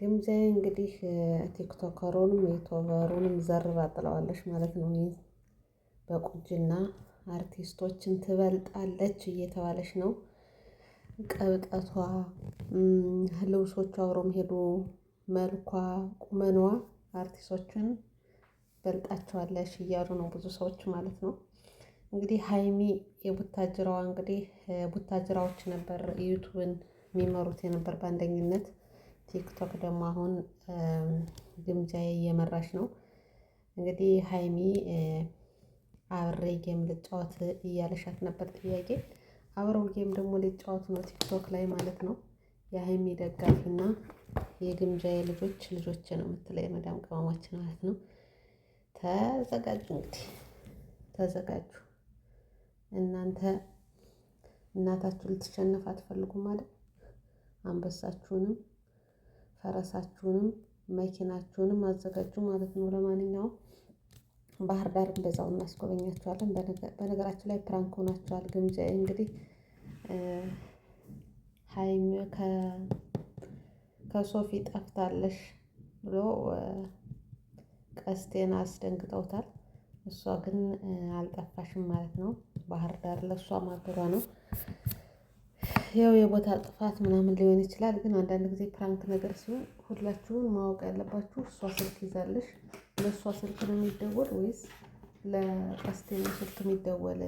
ግምጃዬ እንግዲህ ቲክቶከሩንም ዩቱበሩንም ዘርባ ጥለዋለች ማለት ነው። በቁንጅና አርቲስቶችን ትበልጣለች እየተባለች ነው። ቅብጠቷ፣ ልብሶቿ አብረው ሄዱ፣ መልኳ፣ ቁመኗ አርቲስቶችን በልጣቸዋለች እያሉ ነው ብዙ ሰዎች ማለት ነው። እንግዲህ ሀይሚ የቡታጅራዋ እንግዲህ ቡታጅራዎች ነበር ዩቱብን የሚመሩት የነበር በአንደኝነት። ቲክቶክ ደግሞ አሁን ግምጃዬ እየመራች ነው። እንግዲህ ሀይሚ አብሬ ጌም ልጫወት እያለሻት ነበር ጥያቄ። አብረው ጌም ደግሞ ሊጫወቱ ነው ቲክቶክ ላይ ማለት ነው። የሀይሚ ደጋፊና የግምጃዬ ልጆች ነው የምትለው የመዳም ቅመሞች ማለት ነው። ተዘጋጁ እንግዲህ ተዘጋጁ። እናንተ እናታችሁ ልትሸነፍ አትፈልጉም ማለት አንበሳችሁንም ፈረሳችሁንም መኪናችሁንም አዘጋጁ ማለት ነው። ለማንኛውም ባህር ዳር እንደዛው እናስጎበኛችኋለን። በነገራችን ላይ ፕራንክ ሆናችኋል። ግምጃዬ እንግዲህ ሀይሚ ከሶፊ ጠፍታለሽ ብሎ ቀስቴን አስደንግጠውታል። እሷ ግን አልጠፋሽም ማለት ነው። ባህር ዳር ለእሷ ማገዷ ነው። ያው የቦታ ጥፋት ምናምን ሊሆን ይችላል። ግን አንዳንድ ጊዜ ፕራንክ ነገር ሲሆን ሁላችሁም ማወቅ ያለባችሁ እሷ ስልክ ይዛለሽ ለእሷ ስልክ ነው የሚደወል ወይስ ለቀስቴ ነው ስልክ የሚደወል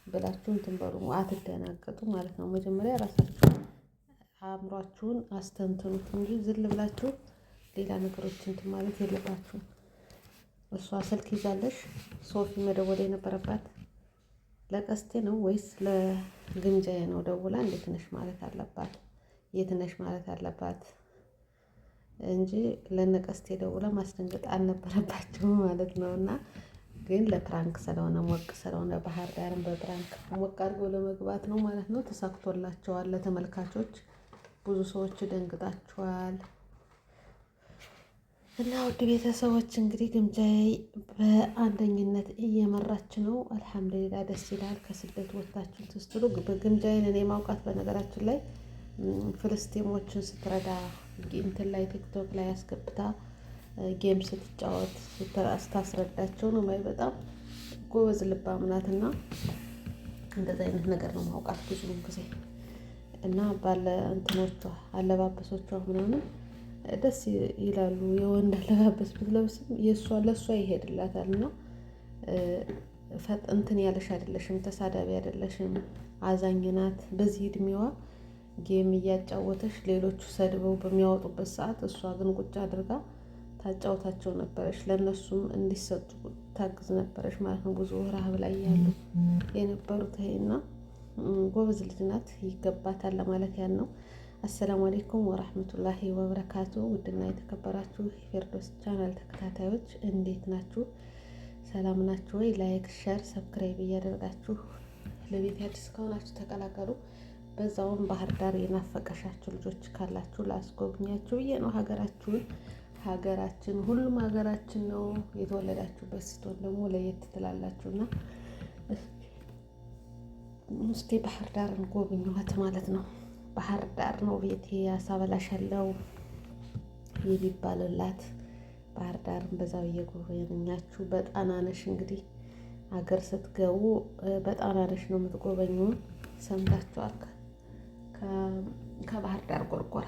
ብላችሁ እንትን በሉ አትደናገጡ ማለት ነው። መጀመሪያ ራሳችሁን አእምሯችሁን አስተንትኑት እንጂ ዝም ብላችሁ ሌላ ነገሮችን እንትን ማለት የለባችሁም። እሷ ስልክ ይዛለሽ ሶፊ መደወል የነበረባት ለቀስቴ ነው ወይስ ለግምጃዬ ነው? ደውላ እንዴት ነሽ ማለት አለባት። የት ነሽ ማለት አለባት እንጂ ለነቀስቴ ደውላ ማስደንገጥ አልነበረባቸውም ማለት ነው። እና ግን ለፕራንክ ስለሆነ ሞቅ ስለሆነ ባህር ዳርም በፕራንክ ሞቅ አድርጎ ለመግባት ነው ማለት ነው። ተሳክቶላቸዋል ለተመልካቾች። ብዙ ሰዎች ደንግጣቸዋል። እና ውድ ቤተሰቦች እንግዲህ ግምጃዬ በአንደኝነት እየመራች ነው። አልሐምዱሊላህ ደስ ይላል። ከስደት ወጥታችሁ ትስትሉ በግምጃዬን እኔ ማውቃት በነገራችን ላይ ፍልስጤሞችን ስትረዳ እንትን ላይ ቲክቶክ ላይ አስገብታ ጌም ስትጫወት ስታስረዳቸው ነው ማይ በጣም ጎበዝ ልባም ናትና እንደዛ አይነት ነገር ነው ማውቃት ብዙውን ጊዜ እና ባለ እንትኖቿ አለባበሶቿ ምናምን ደስ ይላሉ። የወንድ አለባበስ ብትለብስም የእሷ ለእሷ ይሄድላታል እና እንትን ያለሽ አይደለሽም፣ ተሳዳቢ አይደለሽም፣ አዛኝ ናት። በዚህ እድሜዋ ጌም እያጫወተሽ ሌሎቹ ሰድበው በሚያወጡበት ሰዓት እሷ ግን ቁጭ አድርጋ ታጫውታቸው ነበረች። ለእነሱም እንዲሰጡ ታግዝ ነበረች ማለት ነው። ብዙ ረሀብ ላይ ያሉ የነበሩት እና ጎበዝ ልጅ ናት፣ ይገባታል ለማለት ያን ነው። አሰላሙ አሌይኩም ወራህመቱላሂ ወበረካቱ። ውድና የተከበራችሁ የፌርዶስ ቻናል ተከታታዮች እንዴት ናችሁ? ሰላም ናችሁ ወይ? ላይክ፣ ሸር፣ ሰብስክራይብ እያደረጋችሁ ለቤት አዲስ ከሆናችሁ ተቀላቀሉ። በዛውም ባህር ዳር የናፈቀሻችሁ ልጆች ካላችሁ ላስጎብኛችሁ ብዬ ነው። ሀገራችን ሁሉም ሀገራችን ነው። የተወለዳችሁበት ስትሆን ደግሞ ለየት ትላላችሁና እስቲ ባህር ዳርን ጎብኙት ማለት ነው። ባህር ዳር ነው ቤቴ ያሳበላሻለው የሚባልላት ባህር ዳርን በዛው እየጎበኛችሁ በጣና ነሽ እንግዲህ ሀገር ስትገቡ በጣና ነሽ ነው የምትጎበኙ። ሰምታችኋል። ከባህር ዳር ጎርጎራ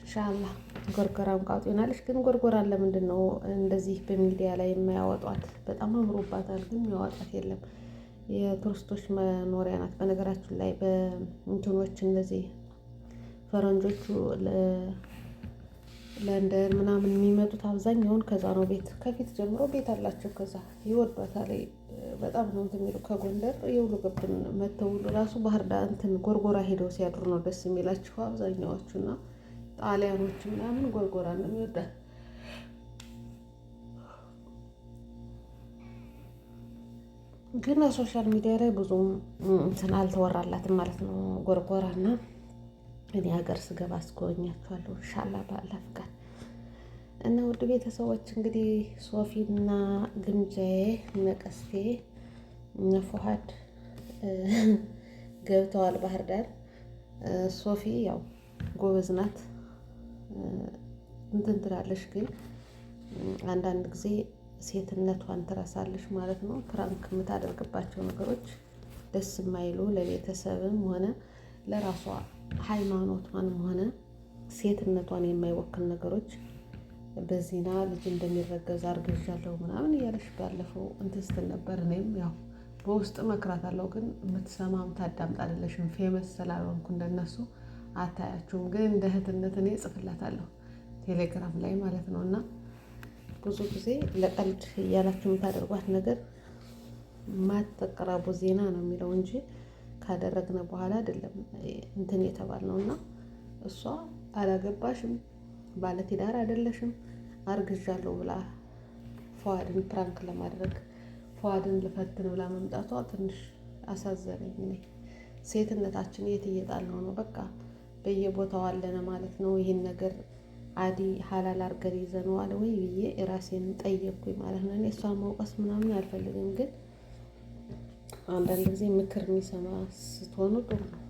ኢንሻአላህ ጎርጎራውን ቃጡ ይሆናልሽ። ግን ጎርጎራን ለምንድን ነው እንደዚህ በሚዲያ ላይ የማያወጧት? በጣም አምሮባታል፣ ግን የሚያወጣት የለም። የቱሪስቶች መኖሪያ ናት። በነገራችን ላይ በእንትኖች እነዚህ ፈረንጆቹ ለንደን ምናምን የሚመጡት አብዛኛውን ከዛ ነው። ቤት ከፊት ጀምሮ ቤት አላቸው። ከዛ ይወዷታል። በጣም ነው እንትን የሚሉ ከጎንደር የውሉ ገብን መተው ራሱ ባህር ዳር እንትን ጎርጎራ ሄደው ሲያድሩ ነው ደስ የሚላቸው አብዛኛዎቹ። እና ጣሊያኖቹ ምናምን ጎርጎራ ነው የሚወዳት። ግን ሶሻል ሚዲያ ላይ ብዙም እንትን አልተወራላትም ማለት ነው ጎርጎራና። እኔ ሀገር ስገባ አስጎበኛችኋለሁ ኢንሻአላህ በአላህ ፍቃድ። እና ውድ ቤተሰቦች እንግዲህ ሶፊና ግምጃዬ ነቀስቴ ፉሃድ ገብተዋል ባህር ዳር። ሶፊ ያው ጎበዝ ናት፣ እንትን ትላለሽ። ግን አንዳንድ ጊዜ ሴትነቷን ትረሳለች ማለት ነው። ፕራንክ የምታደርግባቸው ነገሮች ደስ የማይሉ ለቤተሰብም ሆነ ለራሷ ሃይማኖቷንም ሆነ ሴትነቷን የማይወክል ነገሮች በዚህና ልጅ እንደሚረገዝ አርግዣለሁ ምናምን እያለሽ ባለፈው እንትን ስትል ነበር። እኔም ያው በውስጥ እመክራታለሁ፣ ግን የምትሰማም ታዳምጥ አይደለሽም። ፌመስ ስላልሆንኩ እንደነሱ አታያችሁም። ግን እንደ እህትነት እኔ እጽፍላታለሁ ቴሌግራም ላይ ማለት ነው። እና ብዙ ጊዜ ለቀልድ እያላችሁ የምታደርጓት ነገር ማትቀራቡ ዜና ነው የሚለው እንጂ ካደረግነ በኋላ አይደለም እንትን የተባልነው። እና እሷ አላገባሽም፣ ባለትዳር አይደለሽም፣ አርግዣለሁ ብላ ፏድን ፕራንክ ለማድረግ ፏድን ልፈትን ብላ መምጣቷ ትንሽ አሳዘነኝ። እኔ ሴትነታችን የት እየጣልነው ነው? በቃ በየቦታው አለነ ማለት ነው። ይህን ነገር አዲ ሀላል አርገን ይዘነዋል ወይ ብዬ ራሴን ጠየቅኩኝ ማለት ነው። እኔ እሷን መውቀስ ምናምን አልፈልግም፣ ግን አንዳንድ ጊዜ ምክር የሚሰማ ስትሆኑ ጥሩ ነው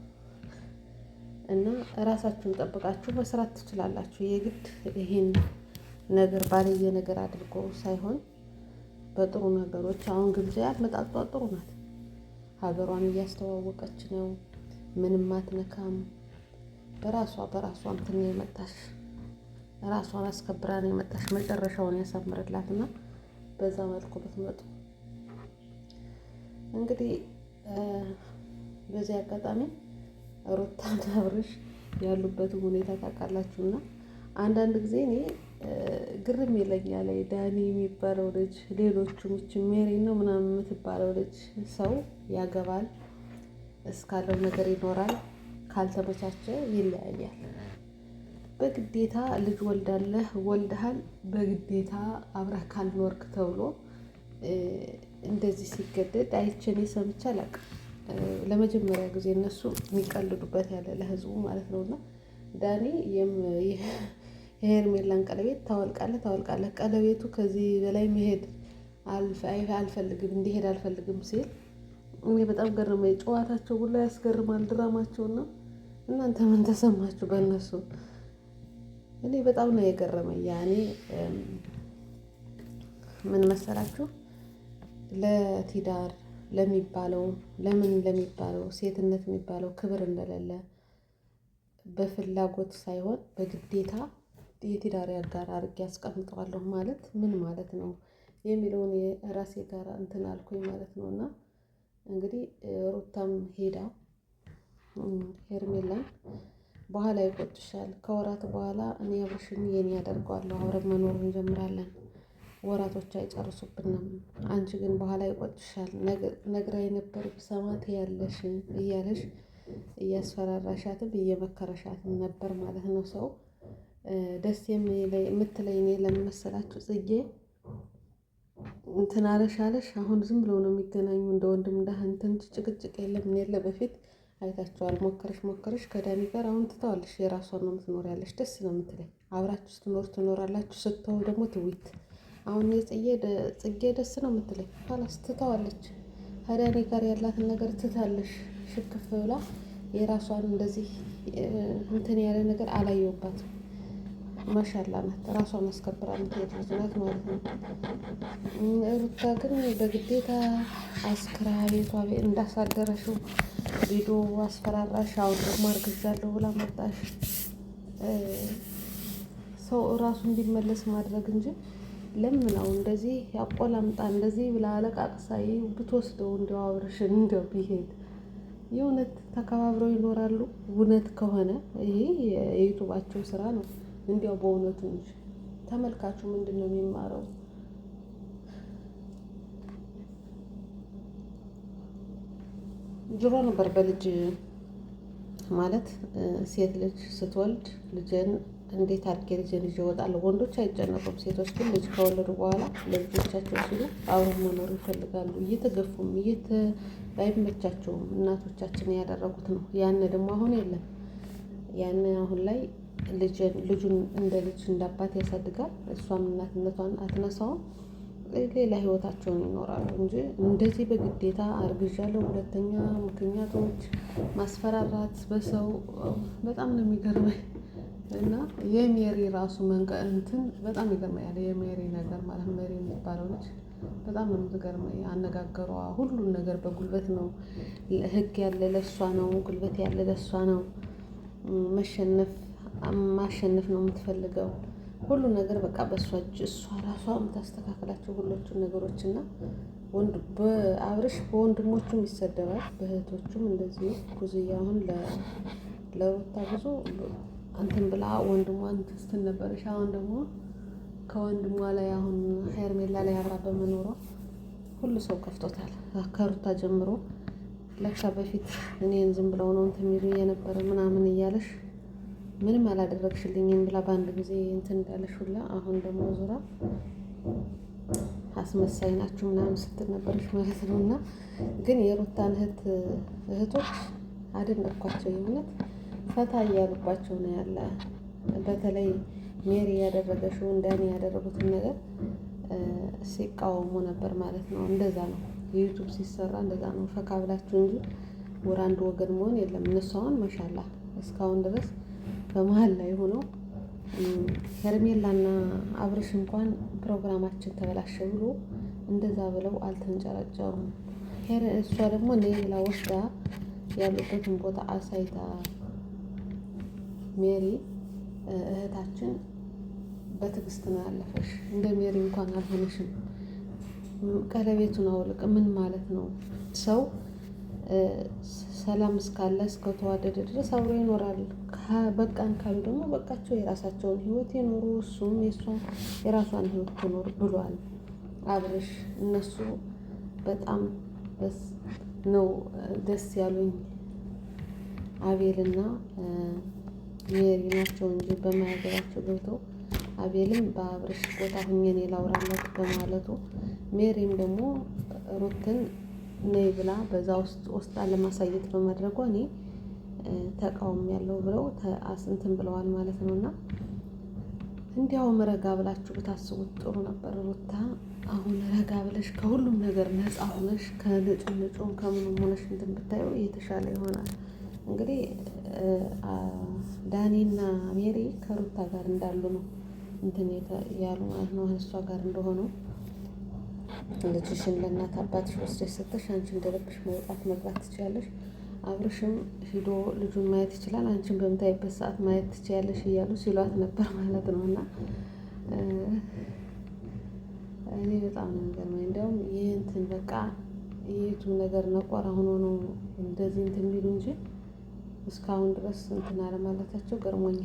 እና ራሳችሁን ጠብቃችሁ መስራት ትችላላችሁ። የግድ ይሄን ነገር ባልየ ነገር አድርጎ ሳይሆን በጥሩ ነገሮች። አሁን ግብዣ አመጣጧ ጥሩ ናት። ሀገሯን እያስተዋወቀች ነው። ምንም አትነካም። በራሷ እንትን ነው የመጣሽ፣ ራሷን አስከብራ ነው የመጣሽ። መጨረሻውን ያሳምርላትና በዛ መልኩ ብትመጡ እንግዲህ በዚህ አጋጣሚ ሩታና አብርሽ ያሉበትን ሁኔታ ታውቃላችሁና አንዳንድ ጊዜ እኔ ግርም ይለኛል። ዳኒ የሚባለው ልጅ ሌሎቹም እቺ ሜሪ ነው ምናምን የምትባለው ልጅ ሰው ያገባል፣ እስካለው ነገር ይኖራል፣ ካልተመቻቸ ይለያያል። በግዴታ ልጅ ወልደሃል በግዴታ አብረህ ካልኖርክ ተብሎ እንደዚህ ሲገደድ አይቼ ሰምቼ አላውቅም። ለመጀመሪያ ጊዜ እነሱ የሚቀልዱበት ያለ ለህዝቡ ማለት ነውና ዳኒ የሄርሜላን ቀለቤት ታወልቃለህ፣ ቀለቤቱ ከዚህ በላይ መሄድ አልፈልግም እንዲሄድ አልፈልግም ሲል እኔ በጣም ገረመኝ። ጨዋታቸው ሁላ ያስገርማል፣ ድራማቸውና እናንተ ምን ተሰማችሁ በእነሱ? እኔ በጣም ነው የገረመኝ። ያኔ ምን መሰላችሁ ለትዳር ለሚባለው ለሚባለው ሴትነት የሚባለው ክብር እንደሌለ በፍላጎት ሳይሆን በግዴታ የትዳር አጋር አድርጌ አስቀምጠዋለሁ ማለት ምን ማለት ነው የሚለውን የራሴ ጋር እንትን አልኩኝ ማለት ነው። እና እንግዲህ ሩታም ሄዳ ሄርሜላን በኋላ ይቆጭሻል፣ ከወራት በኋላ እኔ አብርሽን የኔ ያደርገዋለሁ፣ አብረን መኖር እንጀምራለን፣ ወራቶች አይጨርሱብንም፣ አንቺ ግን በኋላ ይቆጭሻል፣ ነግራኝ ነበር ብሰማት ያለሽ እያለሽ እያስፈራራሻትም እየመከረሻትም ነበር ማለት ነው። ሰው ደስ የምትለኝ እኔ ለምን መሰላችሁ? ጽጌ እንትን አለሽ አሁን ዝም ብለው ነው የሚገናኙ እንደ ወንድም እንደ እንትን ጭቅጭቅ የለም ምን የለ። በፊት አይታችኋል። ሞከረሽ ከዳኒ ጋር አሁን ትተዋለሽ፣ የራሷን ነው የምትኖር ያለሽ። ደስ ነው የምትለኝ። አብራችሁ ስትኖር ትኖራላችሁ፣ ስትተው ደግሞ ትዊት። አሁን ጽጌ ደስ ነው የምትለኝ። ኋላስ ትተዋለች። ከዳኒ ጋር ያላትን ነገር ትታለሽ ሽክፍ ብላ የራሷን እንደዚህ እንትን ያለ ነገር አላየውባትም። ማሻላ ናት። ራሷን አስከብራ የምትሄድ ልጅ ናት ማለት ነው። ሩታ ግን በግዴታ አስክራ ቤቷ እንዳሳደረሽው ቪዲዮ አስፈራራሽ። አሁን ደግሞ አርግዣለሁ ብላ መጣሽ። ሰው እራሱ እንዲመለስ ማድረግ እንጂ ለምን ነው እንደዚህ ያቆላምጣ እንደዚህ ብላ አለቃቅሳ ብትወስደው እንዲያው አብርሽን እንዲያው ቢሄድ የእውነት ተከባብረው ይኖራሉ። እውነት ከሆነ ይሄ የዩቱባቸው ስራ ነው። እንዲያው በእውነቱ እንጂ ተመልካቹ ምንድን ነው የሚማረው? ድሮ ነበር በልጅ ማለት ሴት ልጅ ስትወልድ ልጅን እንዴት አድርጌ ልጅን ይዤ እወጣለሁ። ወንዶች አይጨነቁም። ሴቶች ግን ልጅ ከወለዱ በኋላ ለልጆቻቸው ሲሉ አብረው መኖር ይፈልጋሉ። እየተገፉም ባይመቻቸውም እናቶቻችን ያደረጉት ነው። ያን ደግሞ አሁን የለም። ያን አሁን ላይ ልጁን እንደ ልጅ እንዳባት ያሳድጋል። እሷም እናትነቷን አትነሳውም። ሌላ ህይወታቸውን ይኖራሉ እንጂ እንደዚህ በግዴታ አርግዣለሁ ሁለተኛ ምክንያቶች ማስፈራራት በሰው በጣም ነው የሚገርመኝ። እና የሜሪ ራሱ እንትን በጣም ይገርመኛል። የሜሪ ነገር ማለት ሜሪ የሚባለው ልጅ በጣም ነው የምትገርመኝ። አነጋገሯ ሁሉን ነገር በጉልበት ነው። ህግ ያለ ለእሷ ነው፣ ጉልበት ያለ ለእሷ ነው። መሸነፍ ማሸነፍ ነው የምትፈልገው። ሁሉ ነገር በቃ በእሷ እጅ፣ እሷ ራሷ የምታስተካክላቸው ሁሎቹን ነገሮች እና በአብርሽ በወንድሞቹም ይሰደባል፣ በእህቶቹም እንደዚህ ኩዝያ አሁን ለሩታ ብዙ እንትን ብላ ወንድሟን ስትል ነበረች። አሁን ደግሞ ከወንድሟ ላይ አሁን ሄርሜላ ላይ አብራ በመኖሯ ሁሉ ሰው ከፍቶታል። ከሩታ ጀምሮ ለካ በፊት እኔን ዝም ብለው ነው እንትን የሚሉ የነበረ ምናምን እያለሽ ምንም አላደረግሽልኝም ብላ በአንድ ጊዜ እንትን እንዳለሽ ሁላ አሁን ደግሞ ዙራ አስመሳይ ናችሁ ምናምን ስትል ነበረች ማለት ነው። እና ግን የሩታን እህቶች አደነቅኳቸው። የእውነት ፈታ እያሉባቸው ነው ያለ። በተለይ ሜሪ ያደረገችው ዳኒ ያደረጉትን ነገር ሲቃወሙ ነበር ማለት ነው። እንደዛ ነው ዩቱብ ሲሰራ እንደዛ ነው። ፈካ ብላችሁ እንጂ ወደ አንድ ወገን መሆን የለም። እነሱ አሁን ማሻላ እስካሁን ድረስ በመሀል ላይ ሆነው ሄርሜላና አብርሽ እንኳን ፕሮግራማችን ተበላሸ ብሎ እንደዛ ብለው አልተንጨረጨሩም። እሷ ደግሞ ሌላ ወስዳ ያሉበትን ቦታ አሳይታ ሜሪ እህታችን በትዕግስት ነው ያለፈሽ፣ እንደ ሜሪ እንኳን አልሆነሽም። ቀለቤቱን አውልቅ ምን ማለት ነው? ሰው ሰላም እስካለ እስከተዋደደ ድረስ አብሮ ይኖራል። በቃን ካሉ ደግሞ በቃቸው የራሳቸውን ህይወት ይኖሩ፣ እሱም የራሷን ህይወት ትኖር ብሏል አብርሽ። እነሱ በጣም ነው ደስ ያሉኝ አቤልና ሜሪ ናቸው እንጂ በማያገባቸው ገብተው አቤልም በአብርሽ ቦታ ሁኜ እኔ ላውራለት በማለቱ ሜሪም ደግሞ ሩትን ነይ ብላ በዛ ውስጥ ለማሳየት በማድረጓ እኔ ተቃውሞ ያለው ብለው እንትን ብለዋል ማለት ነው። እና እንዲያውም ረጋ ብላችሁ ብታስቡት ጥሩ ነበር። ሩታ አሁን ረጋ ብለሽ ከሁሉም ነገር ነፃ ሆነሽ ከንጭንጩም ከምኑም ሆነሽ እንትን ብታየው የተሻለ ይሆናል። እንግዲህ ዳኒና ሜሪ ከሩታ ጋር እንዳሉ ነው እንትን ያሉ ማለት ነው። እሷ ጋር እንደሆኑ ልጅሽን ለእናት አባትሽ ወስደሽ ሰጥተሽ አንቺ እንደልብሽ መውጣት መግባት ትችያለሽ። አብርሽም ሂዶ ልጁን ማየት ይችላል፣ አንቺን በምታይበት ሰዓት ማየት ትችያለሽ እያሉ ሲሏት ነበር ማለት ነው። እና እኔ በጣም ነው የሚገርመኝ። እንዲያውም ይህ እንትን በቃ የዩቱብ ነገር ነቆራ ሆኖ ነው እንደዚህ እንትን የሚሉ እንጂ እስካሁን ድረስ እንትን አለማለታቸው ገርሞኛል።